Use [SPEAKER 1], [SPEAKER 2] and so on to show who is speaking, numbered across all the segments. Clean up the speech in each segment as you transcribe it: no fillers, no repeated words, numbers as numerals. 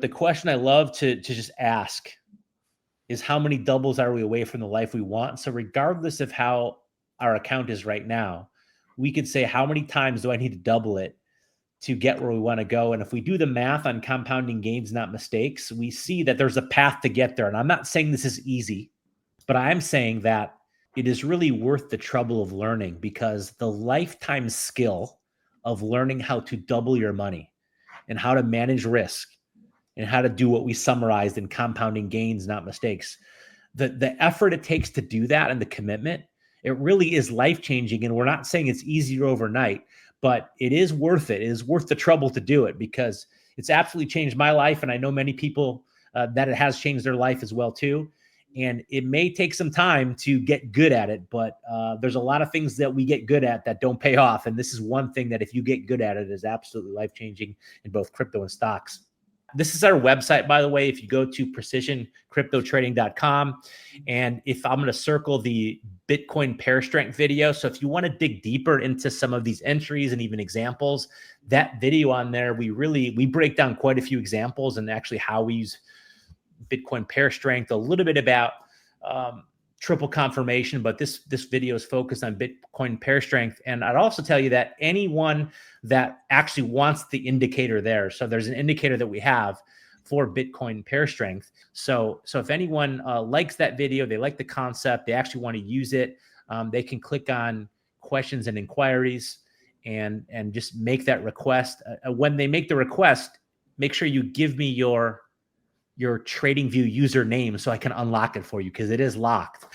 [SPEAKER 1] The question I love to just ask is how many doubles are we away from the life we want? So regardless of how our account is right now, we could say, how many times do I need to double it to get where we want to go? And if we do the math on compounding gains, not mistakes, we see that there's a path to get there. And I'm not saying this is easy, but I'm saying that it is really worth the trouble of learning, because the lifetime skill of learning how to double your money and how to manage risk and how to do what we summarized in compounding gains, not mistakes, the effort it takes to do that and the commitment, it really is life-changing. And we're not saying it's easier overnight, but it is worth it. It is worth the trouble to do it, because it's absolutely changed my life. And I know many people that it has changed their life as well too. And it may take some time to get good at it, but there's a lot of things that we get good at that don't pay off. And this is one thing that if you get good at it, is absolutely life-changing in both crypto and stocks. This is our website, by the way. If you go to precisioncryptotrading.com, and if I'm going to circle the Bitcoin pair strength video. So if you want to dig deeper into some of these entries and even examples, that video on there, we break down quite a few examples and actually how we use Bitcoin pair strength, a little bit about triple confirmation, but this video is focused on Bitcoin pair strength. And I'd also tell you that anyone that actually wants the indicator there, so there's an indicator that we have for Bitcoin pair strength. So if anyone likes that video, they like the concept, they actually want to use it, they can click on questions and inquiries and just make that request. When they make the request, make sure you give me your TradingView username so I can unlock it for you, because it is locked.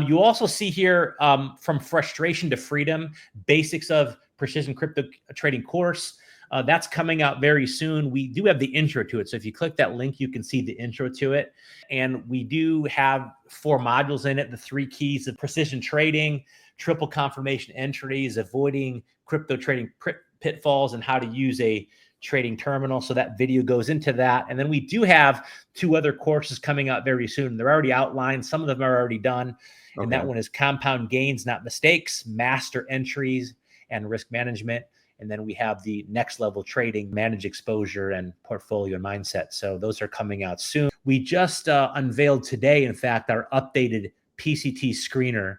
[SPEAKER 1] You also see here from frustration to freedom, basics of precision crypto trading course. That's coming out very soon. We do have the intro to it. So if you click that link, you can see the intro to it. And we do have 4 modules in it: the 3 keys of precision trading, triple confirmation entries, avoiding crypto trading pitfalls, and how to use a trading terminal. So that video goes into that. And then we do have 2 other courses coming out very soon. They're already outlined. Some of them are already done. Okay. And that one is compound gains, not mistakes, master entries, and risk management. And then we have the next level trading, manage exposure, and portfolio and mindset. So those are coming out soon. We just unveiled today, in fact, our updated PCT screener.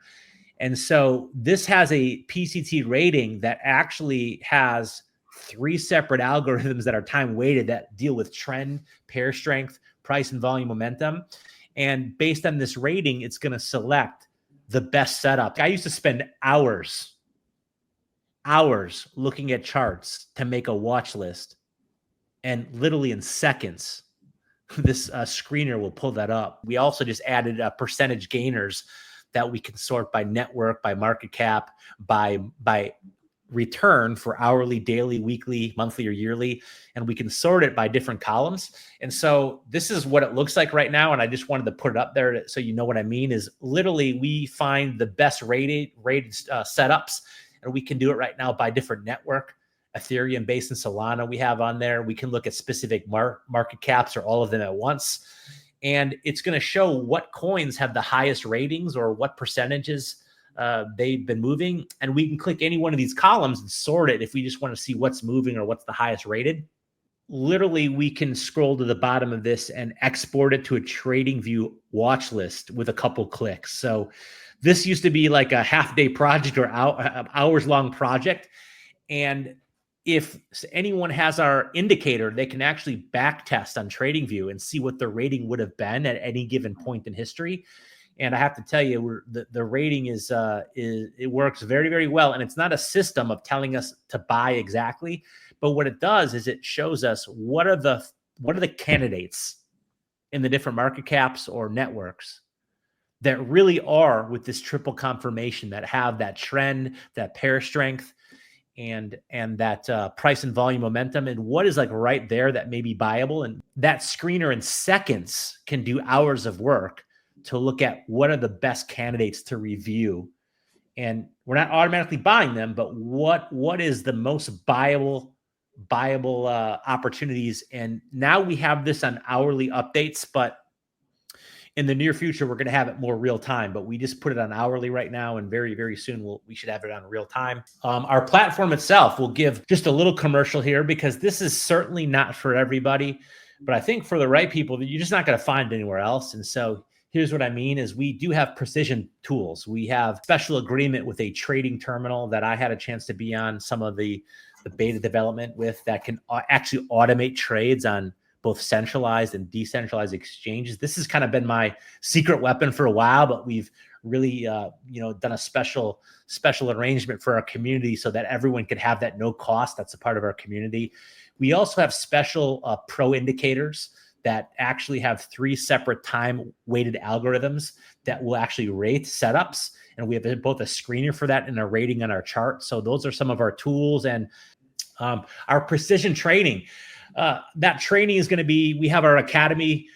[SPEAKER 1] And so this has a PCT rating that actually has 3 separate algorithms that are time weighted that deal with trend, pair strength, price and volume momentum. And based on this rating, it's going to select the best setup. I used to spend hours looking at charts to make a watch list. And literally in seconds, this screener will pull that up. We also just added percentage gainers that we can sort by network, by market cap, by return for hourly, daily, weekly, monthly, or yearly. And we can sort it by different columns. And so this is what it looks like right now. And I just wanted to put it up there so you know what I mean. Is literally we find the best rated setups, and we can do it right now by different network. Ethereum, Base, and Solana we have on there. We can look at specific market caps or all of them at once. And it's going to show what coins have the highest ratings or what percentages they've been moving. And we can click any one of these columns and sort it if we just want to see what's moving or what's the highest rated. Literally, we can scroll to the bottom of this and export it to a TradingView watch list with a couple clicks. So this used to be like a half-day project or hours-long project. And if anyone has our indicator, they can actually back test on TradingView and see what the rating would have been at any given point in history. And I have to tell you, the rating is it works very, very well. And it's not a system of telling us to buy exactly, but what it does is it shows us what are the candidates in the different market caps or networks that really are with this triple confirmation, that have that trend, that pair strength, and that price and volume momentum, and what is like right there that may be buyable. And that screener in seconds can do hours of work to look at what are the best candidates to review. And we're not automatically buying them, but what is the most buyable opportunities. And now we have this on hourly updates, but in the near future, we're going to have it more real time, but we just put it on hourly right now. And very, very soon we should have it on real time. Our platform itself will give just a little commercial here, because this is certainly not for everybody. But I think for the right people, you're just not going to find it anywhere else. And so here's what I mean is we do have precision tools. We have special agreement with a trading terminal that I had a chance to be on some of the beta development with that can actually automate trades on both centralized and decentralized exchanges. This has kind of been my secret weapon for a while, but we've really, done a special arrangement for our community so that everyone can have that no cost. That's a part of our community. We also have special pro indicators that actually have 3 separate time-weighted algorithms that will actually rate setups. And we have both a screener for that and a rating on our chart. So those are some of our tools and our precision training. That training is going to be, we have our academy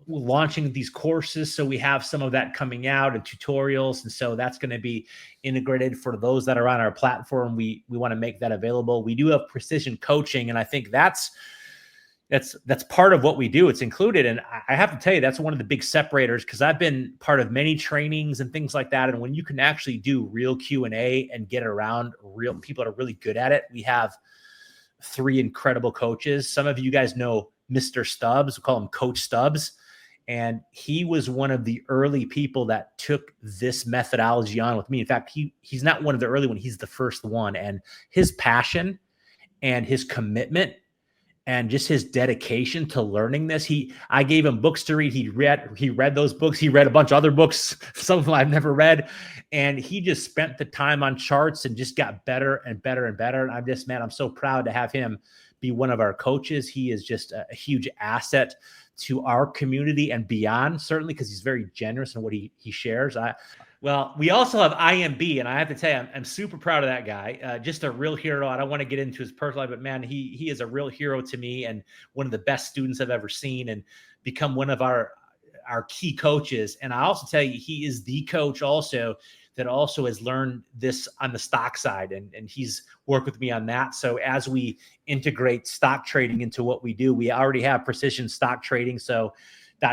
[SPEAKER 1] launching these courses. So we have some of that coming out and tutorials. And so that's going to be integrated for those that are on our platform. We want to make that available. We do have precision coaching. And I think that's part of what we do. It's included. And I have to tell you, that's one of the big separators, because I've been part of many trainings and things like that. And when you can actually do real Q&A and get around real people that are really good at it, we have 3 incredible coaches. Some of you guys know Mr. Stubbs. We call him Coach Stubbs. And he was one of the early people that took this methodology on with me. In fact, he's not one of the early ones. He's the first one. And his passion and his commitment and just his dedication to learning this. I gave him books to read. He read those books. He read a bunch of other books, some of them I've never read. And he just spent the time on charts and just got better and better and better. And I'm so proud to have him be one of our coaches. He is just a huge asset to our community and beyond, certainly because he's very generous in what he shares. Well, we also have IMB, and I have to tell you, I'm super proud of that guy. Just a real hero. I don't want to get into his personal life, but man, he is a real hero to me and one of the best students I've ever seen, and become one of our key coaches. And I also tell you, he is the coach also that also has learned this on the stock side, and he's worked with me on that. So as we integrate stock trading into what we do, we already have precision stock trading.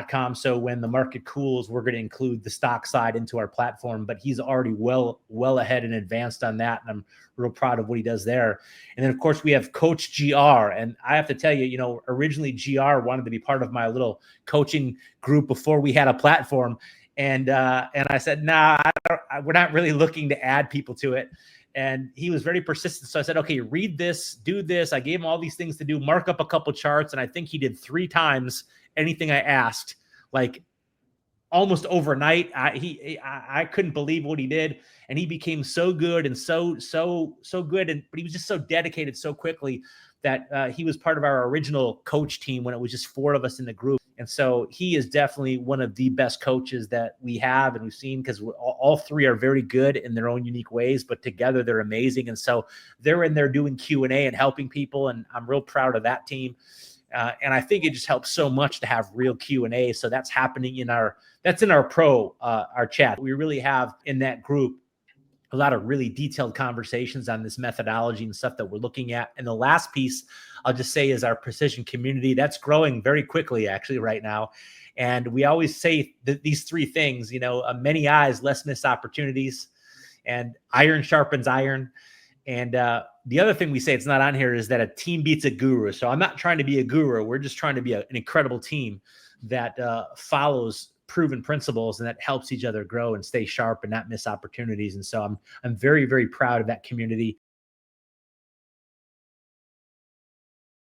[SPEAKER 1] .com. So when the market cools, we're going to include the stock side into our platform, but he's already well ahead and advanced on that. And I'm real proud of what he does there. And then of course we have Coach GR. And I have to tell you, originally GR wanted to be part of my little coaching group before we had a platform. And I said, nah, we're not really looking to add people to it. And he was very persistent. So I said, okay, read this, do this. I gave him all these things to do, mark up a couple charts. And I think he did 3 times anything I asked, like almost overnight. I couldn't believe what he did. And he became so good and so good. But he was just so dedicated so quickly that he was part of our original coach team when it was just 4 of us in the group. And so he is definitely one of the best coaches that we have and we've seen, because all 3 are very good in their own unique ways, but together they're amazing. And so they're in there doing Q&A and helping people. And I'm real proud of that team. And I think it just helps so much to have real Q&A. So that's happening in our chat. We really have in that group a lot of really detailed conversations on this methodology and stuff that we're looking at. And the last piece I'll just say is our precision community. That's growing very quickly actually right now. And we always say that these 3 things, many eyes, less missed opportunities, and iron sharpens iron. And the other thing we say, it's not on here, is that a team beats a guru. So I'm not trying to be a guru. We're just trying to be an incredible team that follows proven principles and that helps each other grow and stay sharp and not miss opportunities. And so I'm very, very proud of that community.